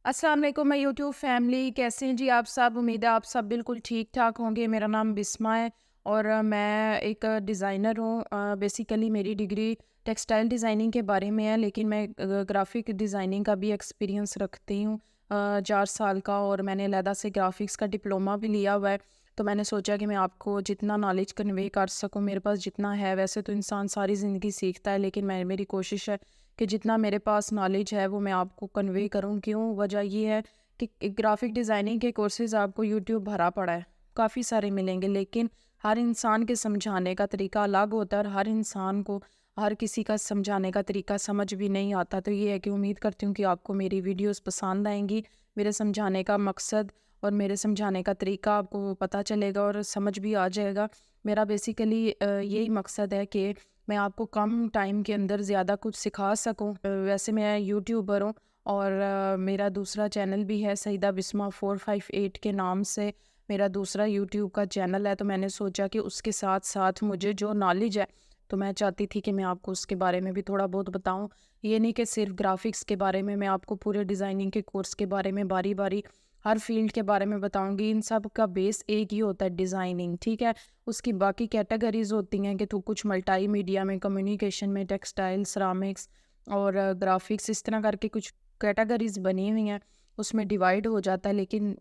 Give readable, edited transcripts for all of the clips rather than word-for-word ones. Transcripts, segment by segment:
अस्सलाम वालेकुम मैं यूट्यूब फैमिली कैसे हैं जी आप सब। उम्मीद है आप सब बिल्कुल ठीक ठाक होंगे। मेरा नाम बिस्मा है और मैं एक डिज़ाइनर हूँ। बेसिकली मेरी डिग्री टेक्सटाइल डिज़ाइनिंग के बारे में है, लेकिन मैं ग्राफिक डिज़ाइनिंग का भी एक्सपीरियंस रखती हूँ 4 साल का, और मैंने अलहदा से ग्राफिक्स का डिप्लोमा भी लिया हुआ है। तो मैंने सोचा कि मैं आपको जितना नॉलेज कन्वे कर सकूँ, मेरे पास जितना है। वैसे तो इंसान सारी ज़िंदगी सीखता है, लेकिन मेरी कोशिश है कि जितना मेरे पास नॉलेज है वो मैं आपको कन्वे करूँ। क्यों? वजह ये है कि ग्राफिक डिज़ाइनिंग के कोर्सेज़ आपको यूट्यूब भरा पड़ा है, काफ़ी सारे मिलेंगे, लेकिन हर इंसान के समझाने का तरीका अलग होता है और हर इंसान को हर किसी का समझाने का तरीका समझ भी नहीं आता। तो ये है कि उम्मीद करती हूँ कि आपको मेरी वीडियोस पसंद आएंगी। मेरे समझाने का मकसद और मेरे समझाने का तरीका आपको पता चलेगा और समझ भी आ जाएगा। मेरा बेसिकली यही मकसद है कि मैं आपको कम टाइम के अंदर ज़्यादा कुछ सिखा सकूं। वैसे मैं यूट्यूबर हूं और मेरा दूसरा चैनल भी है, सईदा बिस्मा 458 के नाम से मेरा दूसरा यूट्यूब का चैनल है। तो मैंने सोचा कि उसके साथ साथ मुझे जो नॉलेज है, तो मैं चाहती थी कि मैं आपको उसके बारे में भी थोड़ा बहुत बताऊं। ये नहीं कि सिर्फ ग्राफिक्स के बारे में, मैं आपको पूरे डिज़ाइनिंग के कोर्स के बारे में बारी बारी हर फील्ड के बारे में बताऊंगी। इन सब का बेस एक ही होता है, डिज़ाइनिंग, ठीक है। उसकी बाकी कैटेगरीज होती हैं कि तो कुछ मल्टी मीडिया में, कम्युनिकेशन में, टेक्सटाइल, सरामिक्स और ग्राफिक्स, इस तरह करके कुछ कैटेगरीज बनी हुई हैं, उसमें डिवाइड हो जाता है। लेकिन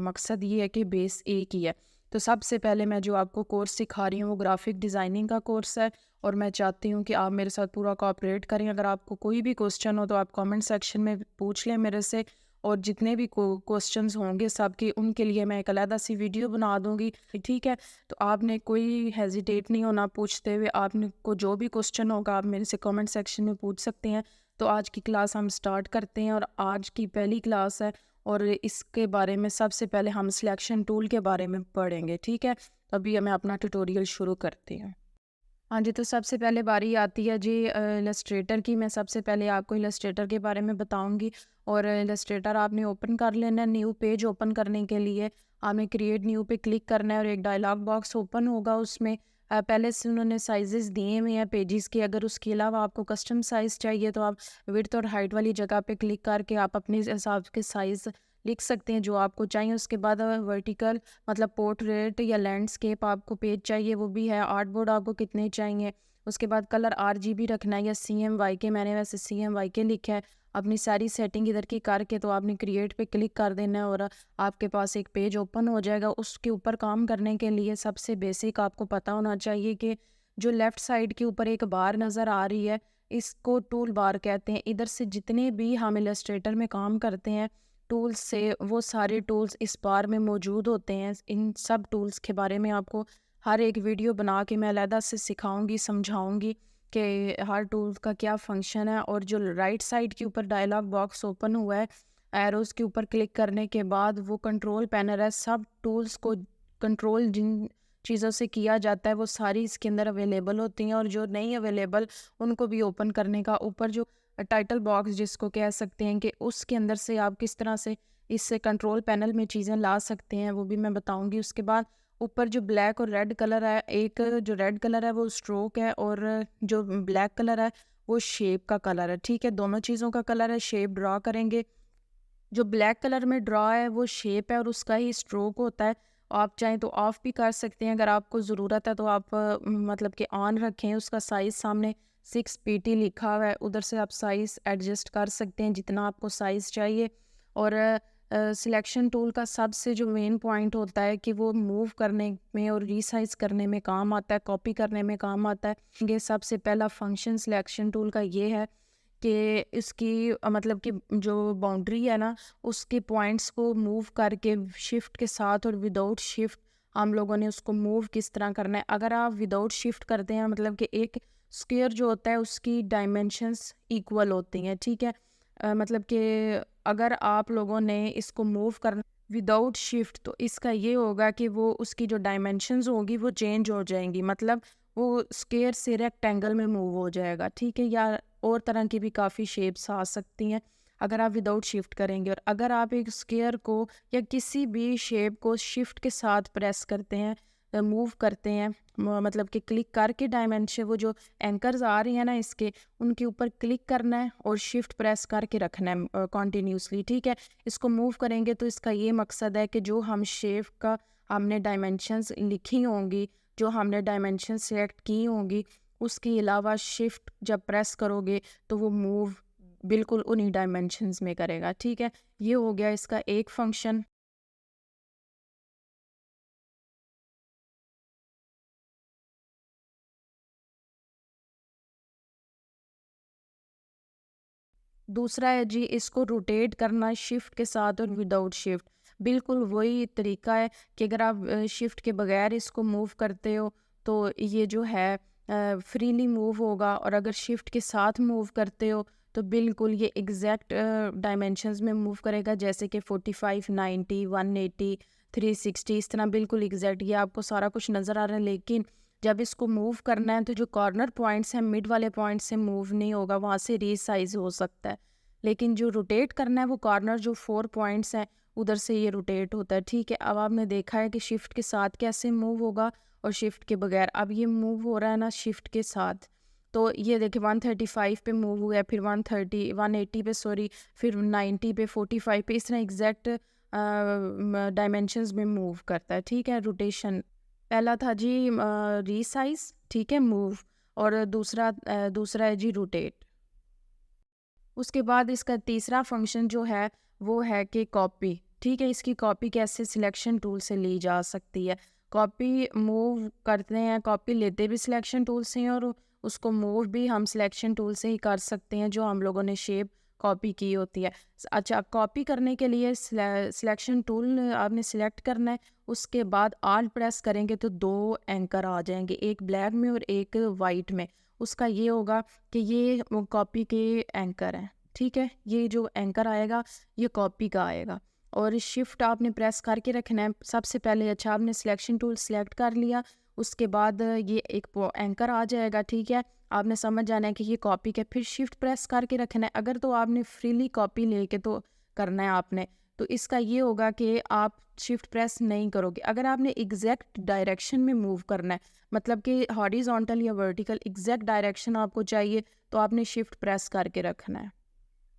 मकसद ये है कि बेस एक ही है। तो सबसे पहले मैं जो आपको कोर्स सिखा रही हूँ वो ग्राफिक डिज़ाइनिंग का कोर्स है, और मैं चाहती हूँ कि आप मेरे साथ पूरा कोऑपरेट करें। अगर आपको कोई भी क्वेश्चन हो तो आप कमेंट सेक्शन में पूछ लें मेरे से, और जितने भी क्वेश्चंस होंगे सबके उनके लिए मैं एक अलग सी वीडियो बना दूंगी, ठीक है। तो आपने कोई हेजिटेट नहीं होना पूछते हुए। आपने को जो भी क्वेश्चन होगा आप मेरे से कमेंट सेक्शन में पूछ सकते हैं। तो आज की क्लास हम स्टार्ट करते हैं, और आज की पहली क्लास है, और इसके बारे में सबसे पहले हम सिलेक्शन टूल के बारे में पढ़ेंगे, ठीक है। तो अभी मैं अपना ट्यूटोरियल शुरू करती हूँ। हाँ जी, तो सबसे पहले बारी आती है जी इलस्ट्रेटर की। मैं सबसे पहले आपको इलस्ट्रेटर के बारे में बताऊंगी। और इलस्ट्रेटर आपने ओपन कर लेना है। न्यू पेज ओपन करने के लिए आपने क्रिएट न्यू पे क्लिक करना है, और एक डायलॉग बॉक्स ओपन होगा। उसमें पहले से उन्होंने साइजेस दिए हुए हैं पेजेस के। अगर उसके अलावा आपको कस्टम साइज़ चाहिए तो आप विड्थ और हाइट वाली जगह पे क्लिक करके आप अपने हिसाब के साइज़ लिख सकते हैं जो आपको चाहिए। उसके बाद वर्टिकल मतलब पोर्ट्रेट या लैंडस्केप आपको पेज चाहिए, वो भी है। आर्ट बोर्ड आपको कितने चाहिए। उसके बाद कलर RGB रखना है या CMYK, मैंने वैसे CMYK लिखा है। अपनी सारी सेटिंग इधर की करके तो आपने क्रिएट पे क्लिक कर देना है, और आपके पास एक पेज ओपन हो जाएगा। उसके ऊपर काम करने के लिए सबसे बेसिक आपको पता होना चाहिए कि जो लेफ़्ट साइड के ऊपर एक बार नज़र आ रही है, इसको टूल बार कहते हैं। इधर से जितने भी हम इलस्ट्रेटर में काम करते हैं टूल्स से, वो सारे टूल्स इस बार में मौजूद होते हैं। इन सब टूल्स के बारे में आपको हर एक वीडियो बना के मैं अलहदा से सिखाऊंगी, समझाऊंगी कि हर टूल का क्या फंक्शन है। और जो राइट साइड के ऊपर डायलॉग बॉक्स ओपन हुआ है, एरोज़ के ऊपर क्लिक करने के बाद वो कंट्रोल पैनल है। सब टूल्स को कंट्रोल जिन चीज़ों से किया जाता है वो सारी इसके अंदर अवेलेबल होती हैं, और जो नहीं अवेलेबल उनको भी ओपन करने का ऊपर जो टाइटल बॉक्स जिसको कह सकते हैं, कि उसके अंदर से आप किस तरह से इस कंट्रोल पैनल में चीज़ें ला सकते हैं, वो भी मैं बताऊंगी। उसके बाद ऊपर जो ब्लैक और रेड कलर है, एक जो रेड कलर है वो स्ट्रोक है, और जो ब्लैक कलर है वो शेप का कलर है, ठीक है। दोनों चीज़ों का कलर है, शेप ड्रा करेंगे। जो ब्लैक कलर में ड्रा है वो शेप है और उसका ही स्ट्रोक होता है। आप चाहें तो ऑफ भी कर सकते हैं, अगर आपको ज़रूरत है तो आप मतलब कि ऑन रखें। उसका साइज़ सामने 6PT लिखा हुआ है, उधर से आप साइज़ एडजस्ट कर सकते हैं जितना आपको साइज़ चाहिए। और सिलेक्शन टूल का सबसे जो मेन पॉइंट होता है कि वो मूव करने में और रीसाइज करने में काम आता है, कॉपी करने में काम आता है। ये सबसे पहला फंक्शन सिलेक्शन टूल का ये है कि इसकी मतलब कि जो बाउंड्री है ना, उसके पॉइंट्स को मूव करके शिफ्ट के साथ और विदाउट शिफ्ट हम लोगों ने उसको मूव किस तरह करना है। अगर आप विदाउट शिफ्ट करते हैं मतलब कि एक स्क्वायर जो होता है उसकी डायमेंशंस इक्वल होती हैं, ठीक है। मतलब कि अगर आप लोगों ने इसको मूव करना विदाउट शिफ्ट तो इसका ये होगा कि वो उसकी जो डायमेंशंस होगी वो चेंज हो जाएंगी, मतलब वो स्क्वायर से रेक्टेंगल में मूव हो जाएगा, ठीक है। या और तरह की भी काफ़ी शेप्स आ सकती हैं अगर आप विदाउट शिफ्ट करेंगे। और अगर आप एक स्क्वायर को या किसी भी शेप को शिफ्ट के साथ प्रेस करते हैं मूव करते हैं, मतलब कि क्लिक करके डायमेंशन, वो जो एंकर्स आ रही हैं ना इसके, उनके ऊपर क्लिक करना है और शिफ्ट प्रेस करके रखना है कॉन्टीन्यूसली, ठीक है। इसको मूव करेंगे तो इसका ये मकसद है कि जो हम शेप का हमने डायमेंशंस लिखी होंगी, जो हमने डायमेंशन सेलेक्ट की होंगी, उसके अलावा शिफ्ट जब प्रेस करोगे तो वो मूव बिल्कुल उन्हीं डायमेंशंस में करेगा, ठीक है। ये हो गया इसका एक फंक्शन। दूसरा है जी इसको रोटेट करना शिफ्ट के साथ और विदाउट शिफ्ट। बिल्कुल वही तरीका है कि अगर आप शिफ्ट के बगैर इसको मूव करते हो तो ये जो है फ्रीली मूव होगा, और अगर शिफ्ट के साथ मूव करते हो तो बिल्कुल ये एग्जैक्ट डायमेंशंस में मूव करेगा, जैसे कि 45, 90, 180, 360, इस तरह बिल्कुल एग्जैक्ट। ये आपको सारा कुछ नज़र आ रहा है, लेकिन जब इसको मूव करना है तो जो कॉर्नर पॉइंट्स हैं मिड वाले पॉइंट से मूव नहीं होगा, वहाँ से रीसाइज हो सकता है। लेकिन जो रोटेट करना है वो कॉर्नर जो 4 पॉइंट्स हैं उधर से ये रोटेट होता है, ठीक है। अब आपने देखा है कि शिफ्ट के साथ कैसे मूव होगा और शिफ्ट के बगैर। अब ये मूव हो रहा है ना शिफ्ट के साथ, तो ये देखिए 135 पे मूव हुआ है, फिर 130, 180 पे सॉरी, फिर 90 पे, 45 पे, इस तरह एग्जैक्ट डायमेंशंस में मूव करता है, ठीक है। रोटेशन पहला था जी रीसाइज, ठीक है, मूव, और दूसरा है जी रोटेट। उसके बाद इसका तीसरा फंक्शन जो है वो है कि कॉपी, ठीक है। इसकी कॉपी कैसे सिलेक्शन टूल से ली जा सकती है। कॉपी मूव करते हैं, कॉपी लेते भी सिलेक्शन टूल से हैं, और उसको मूव भी हम सिलेक्शन टूल से ही कर सकते हैं जो हम लोगों ने शेप कॉपी की होती है। अच्छा, कॉपी करने के लिए सिलेक्शन टूल आपने सिलेक्ट करना है, उसके बाद आल्ट प्रेस करेंगे तो दो एंकर आ जाएंगे, एक ब्लैक में और एक वाइट में। उसका ये होगा कि ये कॉपी के एंकर हैं, ठीक है। ये जो एंकर आएगा ये कॉपी का आएगा, और शिफ्ट आपने प्रेस करके रखना है सबसे पहले। अच्छा, आपने सिलेक्शन टूल सिलेक्ट कर लिया, उसके बाद ये एक एंकर आ जाएगा, ठीक है। आपने समझ जाना है कि ये कॉपी के, फिर शिफ्ट प्रेस करके रखना है। अगर तो आपने फ्रीली कॉपी लेके तो करना है आपने, तो इसका ये होगा कि आप शिफ्ट प्रेस नहीं करोगे। अगर आपने एग्जैक्ट डायरेक्शन में मूव करना है, मतलब कि हॉरिजॉन्टल या वर्टिकल एग्जैक्ट डायरेक्शन आपको चाहिए, तो आपने शिफ्ट प्रेस करके रखना है।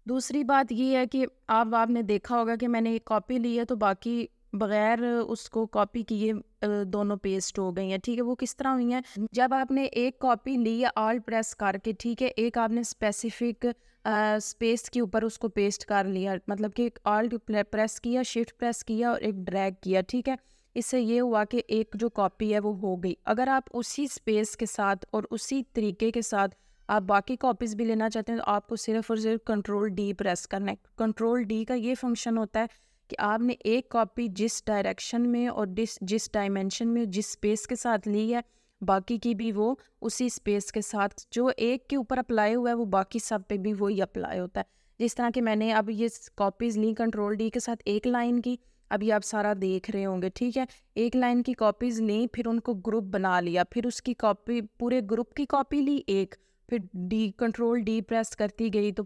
दूसरी बात ये है कि अब आपने देखा होगा कि मैंने एक कॉपी ली है तो बाकी बगैर उसको कॉपी किए दोनों पेस्ट हो गई हैं, ठीक है। वो किस तरह हुई हैं, जब आपने एक कॉपी ली है ऑल्ट प्रेस करके, ठीक है, एक आपने स्पेसिफिक स्पेस के ऊपर उसको पेस्ट कर लिया, मतलब कि ऑल्ट प्रेस किया, शिफ्ट प्रेस किया और एक ड्रैग किया, ठीक है। इससे ये हुआ कि एक जो कॉपी है वो हो गई। अगर आप उसी स्पेस के साथ और उसी तरीके के साथ आप बाकी कॉपीज़ भी लेना चाहते हैं तो आपको सिर्फ और सिर्फ कंट्रोल डी प्रेस करना है। कंट्रोल डी का ये फंक्शन होता है कि आपने एक कॉपी जिस डायरेक्शन में और जिस डायमेंशन में जिस स्पेस के साथ ली है, बाकी की भी वो उसी स्पेस के साथ, जो एक के ऊपर अप्लाई हुआ है वो बाकी सब पे भी वही अप्लाई होता है। जिस तरह कि मैंने अब ये कॉपीज़ ली कंट्रोल डी के साथ एक लाइन की, अभी आप सारा देख रहे होंगे, ठीक है। एक लाइन की कॉपीज़ ली, फिर उनको ग्रुप बना लिया, फिर उसकी कॉपी पूरे ग्रुप की कॉपी ली एक, फिर कंट्रोल डी प्रेस करती गई तो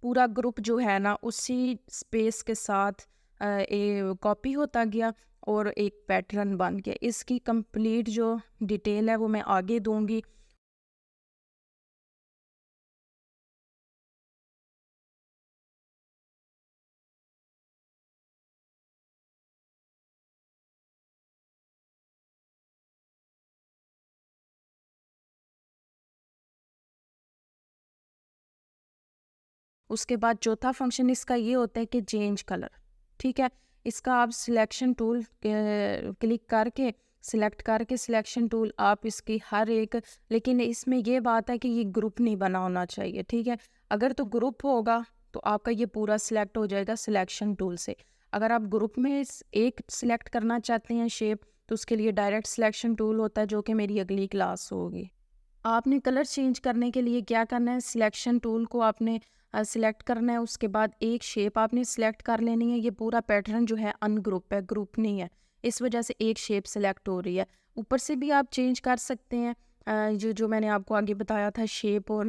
पूरा ग्रुप जो है ना उसी स्पेस के साथ कॉपी होता गया और एक पैटर्न बन गया। इसकी कंप्लीट जो डिटेल है वो मैं आगे दूंगी। उसके बाद चौथा फंक्शन इसका ये होता है कि चेंज कलर, ठीक है। इसका आप सिलेक्शन टूल क्लिक करके सिलेक्ट करके सिलेक्शन टूल आप इसकी हर एक, लेकिन इसमें ये बात है कि ये ग्रुप नहीं बना होना चाहिए, ठीक है। अगर तो ग्रुप होगा तो आपका ये पूरा सिलेक्ट हो जाएगा सिलेक्शन टूल से। अगर आप ग्रुप में एक सिलेक्ट करना चाहते हैं शेप, तो उसके लिए डायरेक्ट सिलेक्शन टूल होता है जो कि मेरी अगली क्लास होगी। आपने कलर चेंज करने के लिए क्या करना है, सिलेक्शन टूल को आपने सिलेक्ट करना है, उसके बाद एक शेप आपने सिलेक्ट कर लेनी है। ये पूरा पैटर्न जो है अनग्रुप है, ग्रुप नहीं है, इस वजह से एक शेप सिलेक्ट हो रही है। ऊपर से भी आप चेंज कर सकते हैं जो जो मैंने आपको आगे बताया था शेप और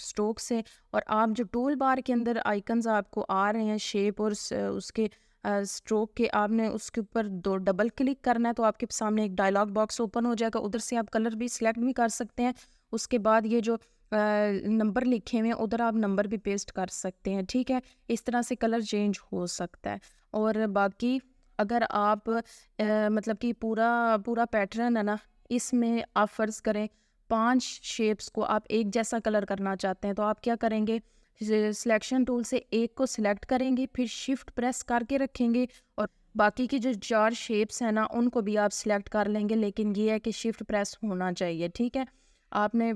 स्ट्रोक से। और आप जो टूल बार के अंदर आइकन्स आपको आ रहे हैं शेप और उसके स्ट्रोक के आपने उसके ऊपर 2 डबल क्लिक करना है, तो आपके सामने एक डायलॉग बॉक्स ओपन हो जाएगा। उधर से आप कलर भी सिलेक्ट भी कर सकते हैं। उसके बाद ये जो नंबर लिखे हुए हैं उधर आप नंबर भी पेस्ट कर सकते हैं, ठीक है। इस तरह से कलर चेंज हो सकता है। और बाकी अगर आप मतलब कि पूरा पूरा पैटर्न है ना, इसमें आप फ़र्ज़ करें 5 शेप्स को आप एक जैसा कलर करना चाहते हैं, तो आप क्या करेंगे, सिलेक्शन टूल से एक को सिलेक्ट करेंगे, फिर शिफ्ट प्रेस करके रखेंगे और बाकी की जो 4 शेप्स हैं ना उनको भी आप सिलेक्ट कर लेंगे। लेकिन ये है कि शिफ्ट प्रेस होना चाहिए, ठीक है। आपने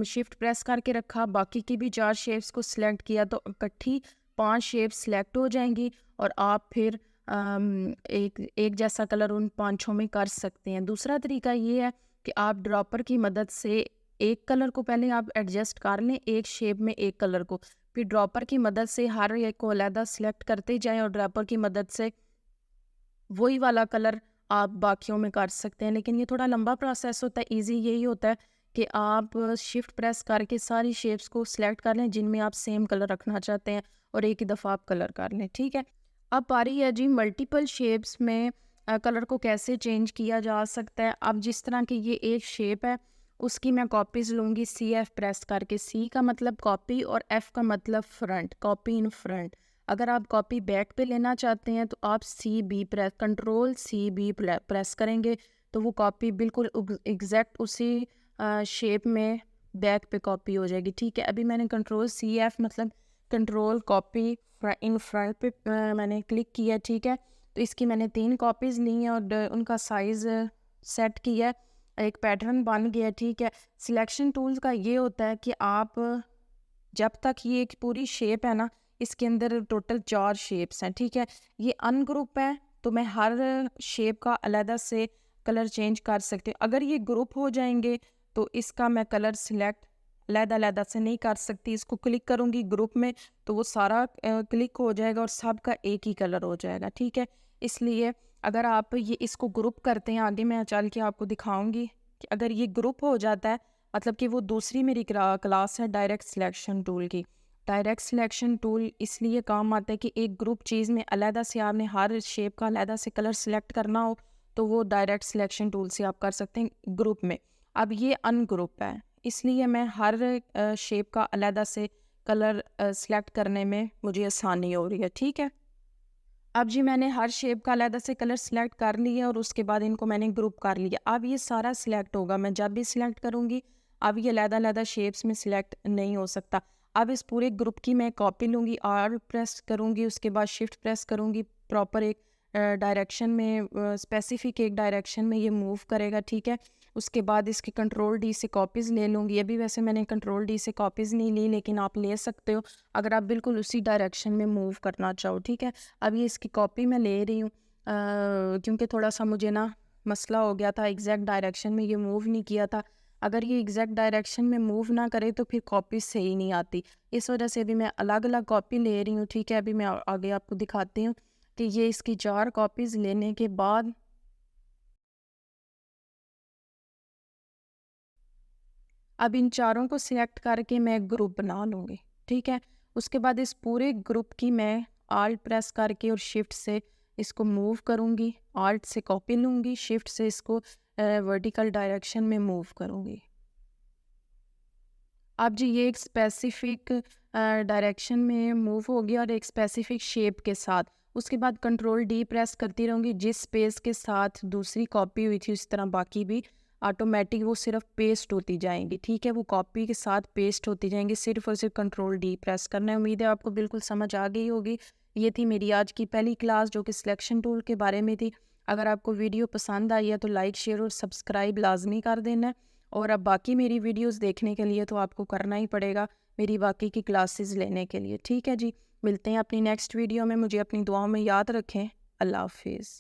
शिफ्ट प्रेस करके रखा, बाकी की भी 4 शेप्स को सिलेक्ट किया, तो इकट्ठी 5 शेप्स सिलेक्ट हो जाएंगी और आप फिर एक एक जैसा कलर उन पांचों में कर सकते हैं। दूसरा तरीका ये है कि आप ड्रॉपर की मदद से एक कलर को पहले आप एडजस्ट कर लें, एक शेप में एक कलर को, फिर ड्रॉपर की मदद से हर एक को अलहदा सिलेक्ट करते जाएं और ड्रॉपर की मदद से वही वाला कलर आप बाकियों में कर सकते हैं। लेकिन ये थोड़ा लंबा प्रोसेस होता है। इजी यही होता है कि आप शिफ्ट प्रेस करके सारी शेप्स को सिलेक्ट कर लें जिनमें आप सेम कलर रखना चाहते हैं और एक ही दफ़ा आप कलर कर लें, ठीक है। अब बारी है जी मल्टीपल शेप्स में कलर को कैसे चेंज किया जा सकता है। अब जिस तरह की ये एक शेप है उसकी मैं कॉपीज़ लूँगी, CF प्रेस करके। C का मतलब कॉपी और F का मतलब फ्रंट, कॉपी इन फ्रंट। अगर आप कॉपी बैक पे लेना चाहते हैं तो आप CB press, control CB press करेंगे तो वो कॉपी बिल्कुल एग्जैक्ट उसी शेप में बैक पे कॉपी हो जाएगी, ठीक है। अभी मैंने कंट्रोल CF मतलब कंट्रोल कॉपी इन फ्रंट पे मैंने क्लिक किया, ठीक है। तो इसकी मैंने 3 कॉपीज़ ली हैं और उनका साइज़ सेट किया है, एक पैटर्न बन गया, ठीक है। सिलेक्शन टूल्स का ये होता है कि आप जब तक ये एक पूरी शेप है ना, इसके अंदर टोटल 4 शेप्स हैं, ठीक है। ये अनग्रुप है तो मैं हर शेप का अलहदा से कलर चेंज कर सकती हूँ। अगर ये ग्रुप हो जाएंगे तो इसका मैं कलर सिलेक्ट अलहदा से नहीं कर सकती। इसको क्लिक करूँगी ग्रुप में तो वो सारा क्लिक हो जाएगा और सबका एक ही कलर हो जाएगा, ठीक है। इसलिए अगर आप ये इसको ग्रुप करते हैं, आगे मैं चल के आपको दिखाऊंगी कि अगर ये ग्रुप हो जाता है मतलब कि वो दूसरी मेरी क्लास है डायरेक्ट सिलेक्शन टूल की। डायरेक्ट सिलेक्शन टूल इसलिए काम आता है कि एक ग्रुप चीज़ में अलहदा से आपने हर शेप का अलहदा से कलर सिलेक्ट करना हो तो वो डायरेक्ट सिलेक्शन टूल से आप कर सकते हैं ग्रुप में। अब ये अनग्रुप है इसलिए मैं हर शेप का अलहदा से कलर सिलेक्ट करने में मुझे आसानी हो रही है, ठीक है। अब जी मैंने हर शेप का अलहदा से कलर सिलेक्ट कर लिया और उसके बाद इनको मैंने ग्रुप कर लिया। अब ये सारा सिलेक्ट होगा, मैं जब भी सिलेक्ट करूँगी अब ये अलहदा शेप्स में सिलेक्ट नहीं हो सकता। अब इस पूरे ग्रुप की मैं कॉपी लूँगी, R प्रेस करूँगी, उसके बाद शिफ्ट प्रेस करूँगी, प्रॉपर एक डायरेक्शन में स्पेसिफिक एक डायरेक्शन में ये मूव करेगा, ठीक है। उसके बाद इसके कंट्रोल D से कॉपीज़ ले लूँगी। अभी वैसे मैंने कंट्रोल D से कॉपीज़ नहीं ली लेकिन आप ले सकते हो अगर आप बिल्कुल उसी डायरेक्शन में मूव करना चाहो, ठीक है। अब ये इसकी कॉपी मैं ले रही हूँ क्योंकि थोड़ा सा मुझे ना मसला हो गया था, एग्जैक्ट डायरेक्शन में ये मूव नहीं किया था। अगर ये एग्जैक्ट डायरेक्शन में मूव ना करे तो फिर कॉपी सही नहीं आती। इस वजह से अभी मैं अलग अलग कॉपी ले रही हूँ, ठीक है। अभी मैं आगे आपको दिखाती हूँ कि ये इसकी 4 कॉपीज़ लेने के बाद अब इन चारों को सिलेक्ट करके मैं ग्रुप बना लूँगी, ठीक है। उसके बाद इस पूरे ग्रुप की मैं आल्ट प्रेस करके और शिफ्ट से इसको मूव करूँगी, आल्ट से कॉपी लूँगी, शिफ्ट से इसको वर्टिकल डायरेक्शन में मूव करूँगी। अब जी ये एक स्पेसिफिक डायरेक्शन में मूव हो गया और एक स्पेसिफिक शेप के साथ। उसके बाद कंट्रोल D प्रेस करती रहूँगी, जिस स्पेस के साथ दूसरी कॉपी हुई थी उस तरह बाकी भी ऑटोमेटिक वो सिर्फ पेस्ट होती जाएंगी, ठीक है। वो कॉपी के साथ पेस्ट होती जाएंगी, सिर्फ और सिर्फ कंट्रोल D प्रेस करना है। उम्मीद है आपको बिल्कुल समझ आ गई होगी। ये थी मेरी आज की पहली क्लास जो कि सिलेक्शन टूल के बारे में थी। अगर आपको वीडियो पसंद आई है तो लाइक शेयर और सब्सक्राइब लाजमी कर देना है। और अब बाकी मेरी वीडियोस देखने के लिए तो आपको करना ही पड़ेगा मेरी बाकी की क्लासेस लेने के लिए, ठीक है जी। मिलते हैं अपनी नेक्स्ट वीडियो में। मुझे अपनी दुआओं में याद रखें। अल्लाह हाफिज़।